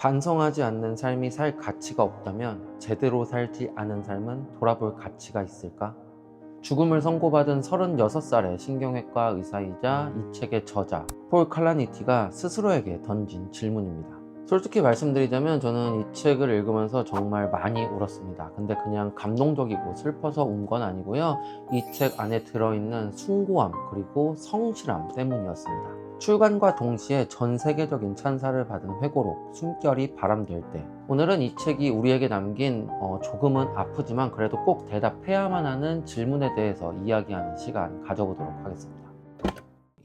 반성하지 않는 삶이 살 가치가 없다면 제대로 살지 않은 삶은 돌아볼 가치가 있을까? 죽음을 선고받은 36살의 신경외과 의사이자 이 책의 저자 폴 칼라니티가 스스로에게 던진 질문입니다. 솔직히 말씀드리자면 저는 이 책을 읽으면서 정말 많이 울었습니다. 근데 그냥 감동적이고 슬퍼서 운 건 아니고요. 이 책 안에 들어있는 숭고함 그리고 성실함 때문이었습니다. 출간과 동시에 전 세계적인 찬사를 받은 회고록 숨결이 바람될 때, 오늘은 이 책이 우리에게 남긴 조금은 아프지만 그래도 꼭 대답해야만 하는 질문에 대해서 이야기하는 시간 가져보도록 하겠습니다.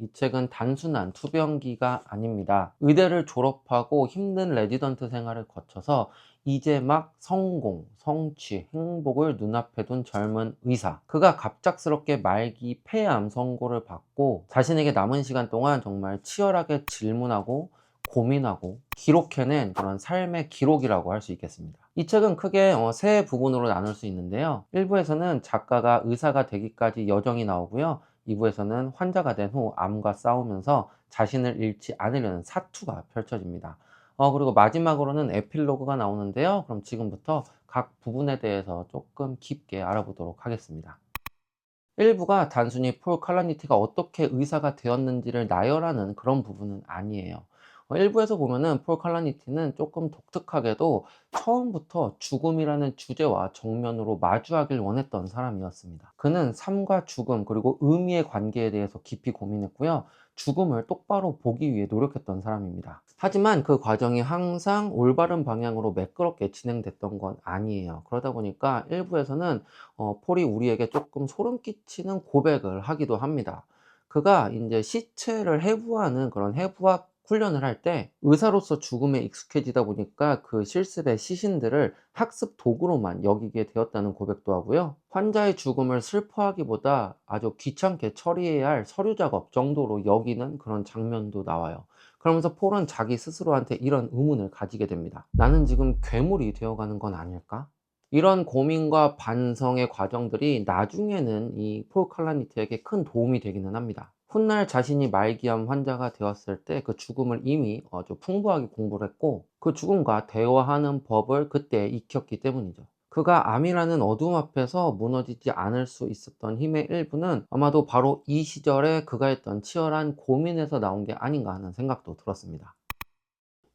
이 책은 단순한 투병기가 아닙니다. 의대를 졸업하고 힘든 레지던트 생활을 거쳐서 이제 막 성공, 성취, 행복을 눈앞에 둔 젊은 의사. 그가 갑작스럽게 말기 폐암 선고를 받고 자신에게 남은 시간 동안 정말 치열하게 질문하고 고민하고 기록해낸 그런 삶의 기록이라고 할 수 있겠습니다. 이 책은 크게 세 부분으로 나눌 수 있는데요. 1부에서는 작가가 의사가 되기까지 여정이 나오고요. 2부에서는 환자가 된 후 암과 싸우면서 자신을 잃지 않으려는 사투가 펼쳐집니다. 그리고 마지막으로는 에필로그가 나오는데요. 그럼 지금부터 각 부분에 대해서 조금 깊게 알아보도록 하겠습니다. 1부가 단순히 폴 칼라니티가 어떻게 의사가 되었는지를 나열하는 그런 부분은 아니에요. 1부에서 보면은 폴 칼라니티는 조금 독특하게도 처음부터 죽음이라는 주제와 정면으로 마주하길 원했던 사람이었습니다. 그는 삶과 죽음 그리고 의미의 관계에 대해서 깊이 고민했고요. 죽음을 똑바로 보기 위해 노력했던 사람입니다. 하지만 그 과정이 항상 올바른 방향으로 매끄럽게 진행됐던 건 아니에요. 그러다 보니까 1부에서는 폴이 우리에게 조금 소름 끼치는 고백을 하기도 합니다. 그가 이제 시체를 해부하는 그런 해부학 훈련을 할 때 의사로서 죽음에 익숙해지다 보니까 그 실습의 시신들을 학습 도구로만 여기게 되었다는 고백도 하고요. 환자의 죽음을 슬퍼하기보다 아주 귀찮게 처리해야 할 서류 작업 정도로 여기는 그런 장면도 나와요. 그러면서 폴은 자기 스스로한테 이런 의문을 가지게 됩니다. 나는 지금 괴물이 되어가는 건 아닐까? 이런 고민과 반성의 과정들이 나중에는 이 폴 칼라니트에게 큰 도움이 되기는 합니다. 훗날 자신이 말기암 환자가 되었을 때 그 죽음을 이미 아주 풍부하게 공부를 했고 그 죽음과 대화하는 법을 그때 익혔기 때문이죠. 그가 암이라는 어둠 앞에서 무너지지 않을 수 있었던 힘의 일부는 아마도 바로 이 시절에 그가 했던 치열한 고민에서 나온 게 아닌가 하는 생각도 들었습니다.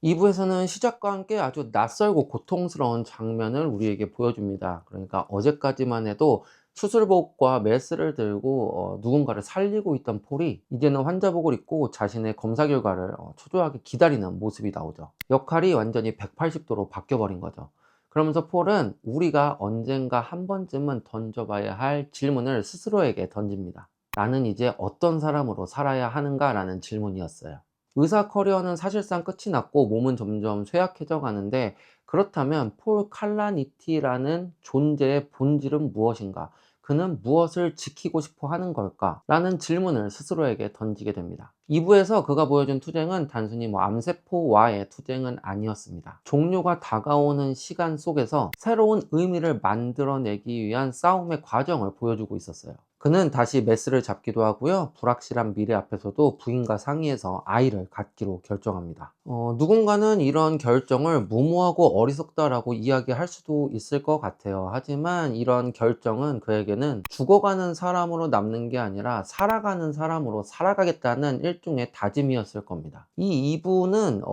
2부에서는 시작과 함께 아주 낯설고 고통스러운 장면을 우리에게 보여줍니다. 그러니까 어제까지만 해도 수술복과 메스를 들고 누군가를 살리고 있던 폴이 이제는 환자복을 입고 자신의 검사 결과를 초조하게 기다리는 모습이 나오죠. 역할이 완전히 180도로 바뀌어버린 거죠. 그러면서 폴은 우리가 언젠가 한 번쯤은 던져봐야 할 질문을 스스로에게 던집니다. 나는 이제 어떤 사람으로 살아야 하는가? 라는 질문이었어요. 의사 커리어는 사실상 끝이 났고 몸은 점점 쇠약해져 가는데, 그렇다면 폴 칼라니티라는 존재의 본질은 무엇인가? 그는 무엇을 지키고 싶어 하는 걸까? 라는 질문을 스스로에게 던지게 됩니다. 2부에서 그가 보여준 투쟁은 단순히 암세포와의 투쟁은 아니었습니다. 종료가 다가오는 시간 속에서 새로운 의미를 만들어내기 위한 싸움의 과정을 보여주고 있었어요. 그는 다시 메스를 잡기도 하고요. 불확실한 미래 앞에서도 부인과 상의해서 아이를 갖기로 결정합니다. 누군가는 이런 결정을 무모하고 어리석다라고 이야기할 수도 있을 것 같아요. 하지만 이런 결정은 그에게는 죽어가는 사람으로 남는 게 아니라 살아가는 사람으로 살아가겠다는 일종의 다짐이었을 겁니다. 이 이부는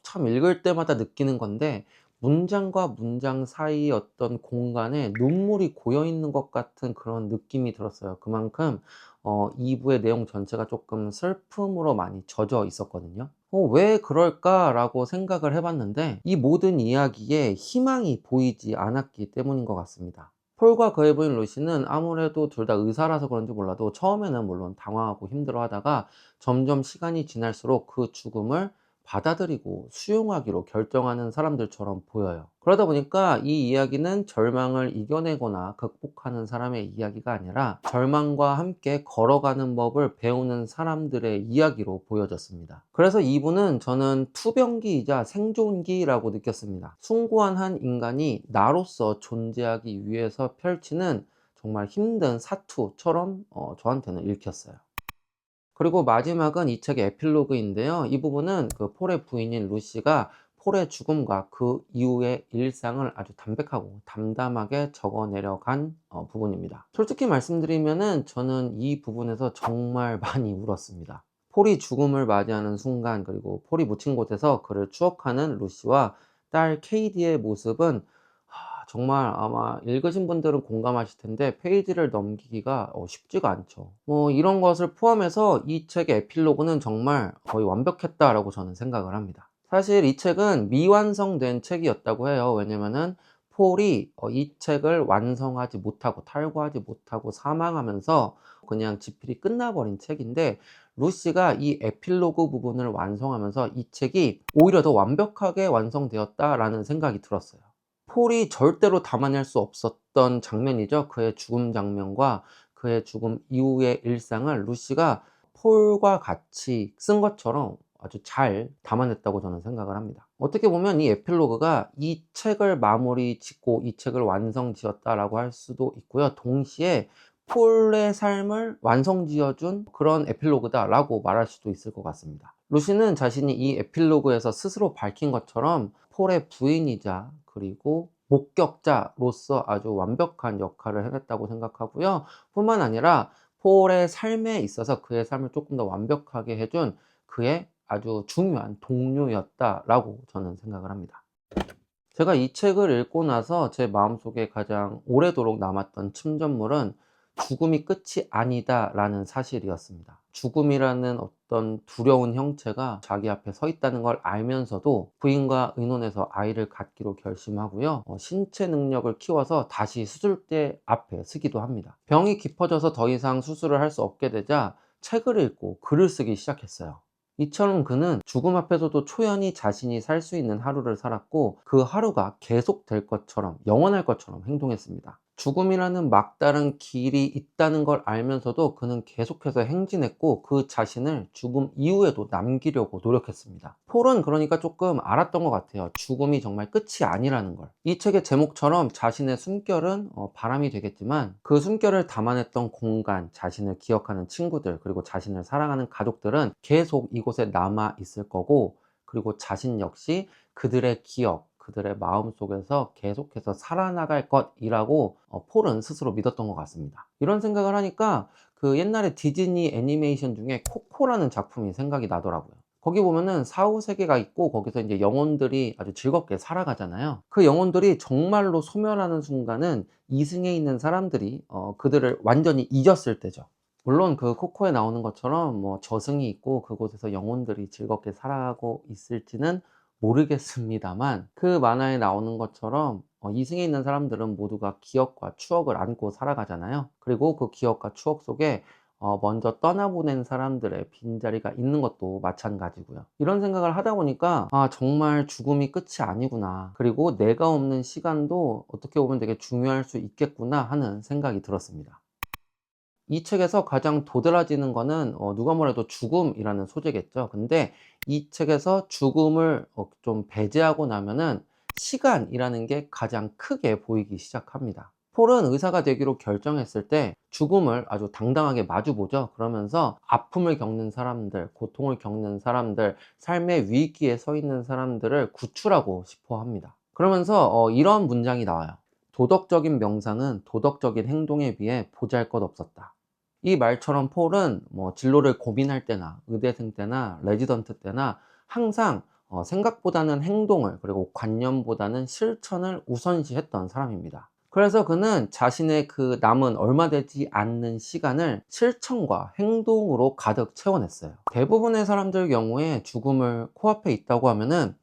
참 읽을 때마다 느끼는 건데, 문장과 문장 사이 어떤 공간에 눈물이 고여 있는 것 같은 그런 느낌이 들었어요. 그만큼 2부의 내용 전체가 조금 슬픔으로 많이 젖어 있었거든요. 왜 그럴까라고 생각을 해봤는데 이 모든 이야기에 희망이 보이지 않았기 때문인 것 같습니다. 폴과 그의 부인 루시는 아무래도 둘 다 의사라서 그런지 몰라도 처음에는 물론 당황하고 힘들어하다가 점점 시간이 지날수록 그 죽음을 받아들이고 수용하기로 결정하는 사람들처럼 보여요. 그러다 보니까 이 이야기는 절망을 이겨내거나 극복하는 사람의 이야기가 아니라 절망과 함께 걸어가는 법을 배우는 사람들의 이야기로 보여졌습니다. 그래서 이분은 저는 투병기이자 생존기라고 느꼈습니다. 숭고한 한 인간이 나로서 존재하기 위해서 펼치는 정말 힘든 사투처럼 저한테는 읽혔어요. 그리고 마지막은 이 책의 에필로그인데요. 이 부분은 그 폴의 부인인 루시가 폴의 죽음과 그 이후의 일상을 아주 담백하고 담담하게 적어 내려간 부분입니다. 솔직히 말씀드리면은 저는 이 부분에서 정말 많이 울었습니다. 폴이 죽음을 맞이하는 순간, 그리고 폴이 묻힌 곳에서 그를 추억하는 루시와 딸 케이디의 모습은 정말 아마 읽으신 분들은 공감하실 텐데 페이지를 넘기기가 쉽지가 않죠. 뭐 이런 것을 포함해서 이 책의 에필로그는 정말 거의 완벽했다라고 저는 생각을 합니다. 사실 이 책은 미완성된 책이었다고 해요. 왜냐면은 폴이 이 책을 완성하지 못하고 탈고하지 못하고 사망하면서 그냥 집필이 끝나버린 책인데, 루시가 이 에필로그 부분을 완성하면서 이 책이 오히려 더 완벽하게 완성되었다라는 생각이 들었어요. 폴이 절대로 담아낼 수 없었던 장면이죠. 그의 죽음 장면과 그의 죽음 이후의 일상을 루시가 폴과 같이 쓴 것처럼 아주 잘 담아냈다고 저는 생각을 합니다. 어떻게 보면 이 에필로그가 이 책을 마무리 짓고 이 책을 완성 지었다라고 할 수도 있고요. 동시에 폴의 삶을 완성 지어준 그런 에필로그다라고 말할 수도 있을 것 같습니다. 루시는 자신이 이 에필로그에서 스스로 밝힌 것처럼 폴의 부인이자 그리고 목격자로서 아주 완벽한 역할을 해냈다고 생각하고요. 뿐만 아니라 폴의 삶에 있어서 그의 삶을 조금 더 완벽하게 해준 그의 아주 중요한 동료였다라고 저는 생각을 합니다. 제가 이 책을 읽고 나서 제 마음속에 가장 오래도록 남았던 침전물은 죽음이 끝이 아니다 라는 사실이었습니다. 죽음이라는 어떤 두려운 형체가 자기 앞에 서 있다는 걸 알면서도 부인과 의논해서 아이를 갖기로 결심하고요. 신체 능력을 키워서 다시 수술대 앞에 서기도 합니다. 병이 깊어져서 더 이상 수술을 할 수 없게 되자 책을 읽고 글을 쓰기 시작했어요. 이처럼 그는 죽음 앞에서도 초연히 자신이 살 수 있는 하루를 살았고, 그 하루가 계속될 것처럼, 영원할 것처럼 행동했습니다. 죽음이라는 막다른 길이 있다는 걸 알면서도 그는 계속해서 행진했고, 그 자신을 죽음 이후에도 남기려고 노력했습니다. 폴은 그러니까 조금 알았던 것 같아요. 죽음이 정말 끝이 아니라는 걸. 이 책의 제목처럼 자신의 숨결은 바람이 되겠지만, 그 숨결을 담아냈던 공간, 자신을 기억하는 친구들, 그리고 자신을 사랑하는 가족들은 계속 이곳에 남아 있을 거고, 그리고 자신 역시 그들의 기억, 그들의 마음 속에서 계속해서 살아나갈 것이라고 폴은 스스로 믿었던 것 같습니다. 이런 생각을 하니까 그 옛날에 디즈니 애니메이션 중에 코코라는 작품이 생각이 나더라고요. 거기 보면은 사후 세계가 있고 거기서 이제 영혼들이 아주 즐겁게 살아가잖아요. 그 영혼들이 정말로 소멸하는 순간은 이승에 있는 사람들이 그들을 완전히 잊었을 때죠. 물론 그 코코에 나오는 것처럼 뭐 저승이 있고 그곳에서 영혼들이 즐겁게 살아가고 있을지는 모르겠습니다만, 그 만화에 나오는 것처럼 이승에 있는 사람들은 모두가 기억과 추억을 안고 살아가잖아요. 그리고 그 기억과 추억 속에 먼저 떠나보낸 사람들의 빈자리가 있는 것도 마찬가지고요. 이런 생각을 하다 보니까 정말 죽음이 끝이 아니구나, 그리고 내가 없는 시간도 어떻게 보면 되게 중요할 수 있겠구나 하는 생각이 들었습니다. 이 책에서 가장 도드라지는 거는 누가 뭐래도 죽음이라는 소재겠죠. 근데 이 책에서 죽음을 좀 배제하고 나면은 시간이라는 게 가장 크게 보이기 시작합니다. 폴은 의사가 되기로 결정했을 때 죽음을 아주 당당하게 마주보죠. 그러면서 아픔을 겪는 사람들, 고통을 겪는 사람들, 삶의 위기에 서 있는 사람들을 구출하고 싶어 합니다. 그러면서 이런 문장이 나와요. 도덕적인 명상은 도덕적인 행동에 비해 보잘것없었다. 이 말처럼 폴은 뭐 진로를 고민할 때나 의대생 때나 레지던트 때나 항상 생각보다는 행동을, 그리고 관념보다는 실천을 우선시했던 사람입니다. 그래서 그는 자신의 그 남은 얼마 되지 않는 시간을 실천과 행동으로 가득 채워냈어요. 대부분의 사람들 경우에 죽음을 코앞에 있다고 하면은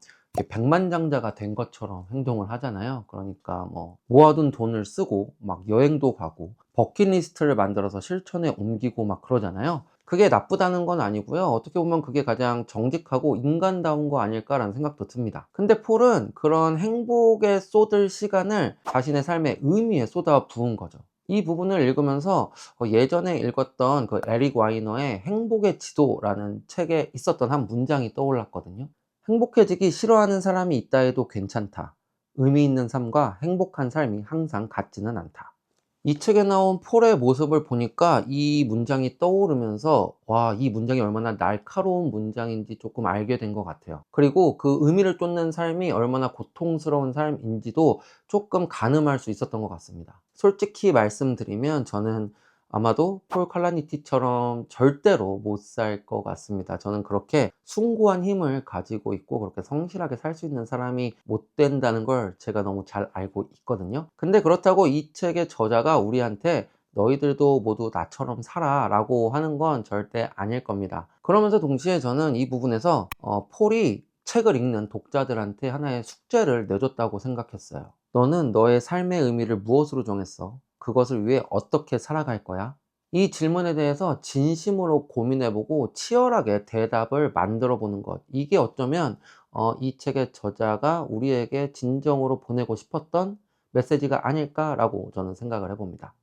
백만장자가 된 것처럼 행동을 하잖아요. 그러니까 뭐 모아둔 돈을 쓰고 막 여행도 가고 버킷리스트를 만들어서 실천에 옮기고 막 그러잖아요. 그게 나쁘다는 건 아니고요. 어떻게 보면 그게 가장 정직하고 인간다운 거 아닐까라는 생각도 듭니다. 근데 폴은 그런 행복에 쏟을 시간을 자신의 삶의 의미에 쏟아 부은 거죠. 이 부분을 읽으면서 예전에 읽었던 그 에릭 와이너의 행복의 지도라는 책에 있었던 한 문장이 떠올랐거든요. 행복해지기 싫어하는 사람이 있다 해도 괜찮다. 의미 있는 삶과 행복한 삶이 항상 같지는 않다. 이 책에 나온 폴의 모습을 보니까 이 문장이 떠오르면서 와, 이 문장이 얼마나 날카로운 문장인지 조금 알게 된 것 같아요. 그리고 그 의미를 쫓는 삶이 얼마나 고통스러운 삶인지도 조금 가늠할 수 있었던 것 같습니다. 솔직히 말씀드리면 저는 아마도 폴 칼라니티처럼 절대로 못 살 것 같습니다. 저는 그렇게 숭고한 힘을 가지고 있고 그렇게 성실하게 살 수 있는 사람이 못 된다는 걸 제가 너무 잘 알고 있거든요. 근데 그렇다고 이 책의 저자가 우리한테 너희들도 모두 나처럼 살아 라고 하는 건 절대 아닐 겁니다. 그러면서 동시에 저는 이 부분에서 폴이 책을 읽는 독자들한테 하나의 숙제를 내줬다고 생각했어요. 너는 너의 삶의 의미를 무엇으로 정했어? 그것을 위해 어떻게 살아갈 거야? 이 질문에 대해서 진심으로 고민해보고 치열하게 대답을 만들어 보는 것. 이게 어쩌면 이 책의 저자가 우리에게 진정으로 보내고 싶었던 메시지가 아닐까라고 저는 생각을 해봅니다.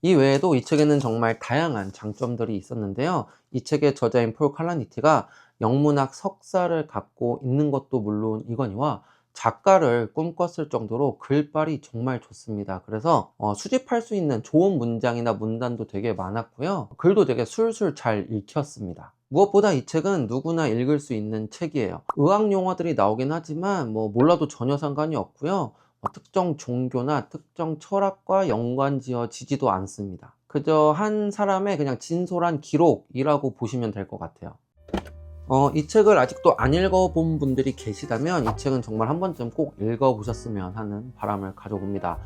이 외에도 이 책에는 정말 다양한 장점들이 있었는데요. 이 책의 저자인 폴 칼라니티가 영문학 석사를 갖고 있는 것도 물론이거니와 작가를 꿈꿨을 정도로 글빨이 정말 좋습니다. 그래서 수집할 수 있는 좋은 문장이나 문단도 되게 많았고요. 글도 되게 술술 잘 읽혔습니다. 무엇보다 이 책은 누구나 읽을 수 있는 책이에요. 의학 용어들이 나오긴 하지만 몰라도 전혀 상관이 없고요. 특정 종교나 특정 철학과 연관지어지지도 않습니다. 그저 한 사람의 그냥 진솔한 기록이라고 보시면 될 것 같아요. 이 책을 아직도 안 읽어본 분들이 계시다면 이 책은 정말 한 번쯤 꼭 읽어보셨으면 하는 바람을 가져봅니다.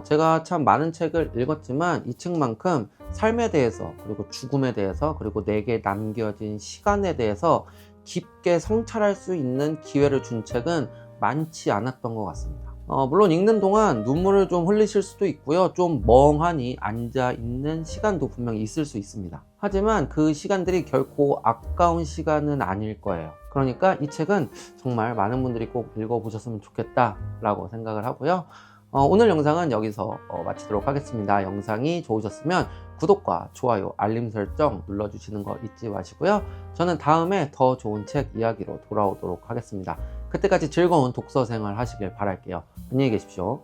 제가 참 많은 책을 읽었지만 이 책만큼 삶에 대해서 그리고 죽음에 대해서 그리고 내게 남겨진 시간에 대해서 깊게 성찰할 수 있는 기회를 준 책은 많지 않았던 것 같습니다. 물론 읽는 동안 눈물을 좀 흘리실 수도 있고요. 좀 멍하니 앉아있는 시간도 분명히 있을 수 있습니다. 하지만 그 시간들이 결코 아까운 시간은 아닐 거예요. 그러니까 이 책은 정말 많은 분들이 꼭 읽어보셨으면 좋겠다라고 생각을 하고요. 오늘 영상은 여기서 마치도록 하겠습니다. 영상이 좋으셨으면 구독과 좋아요, 알림 설정 눌러주시는 거 잊지 마시고요. 저는 다음에 더 좋은 책 이야기로 돌아오도록 하겠습니다. 그때까지 즐거운 독서 생활 하시길 바랄게요. 안녕히 계십시오.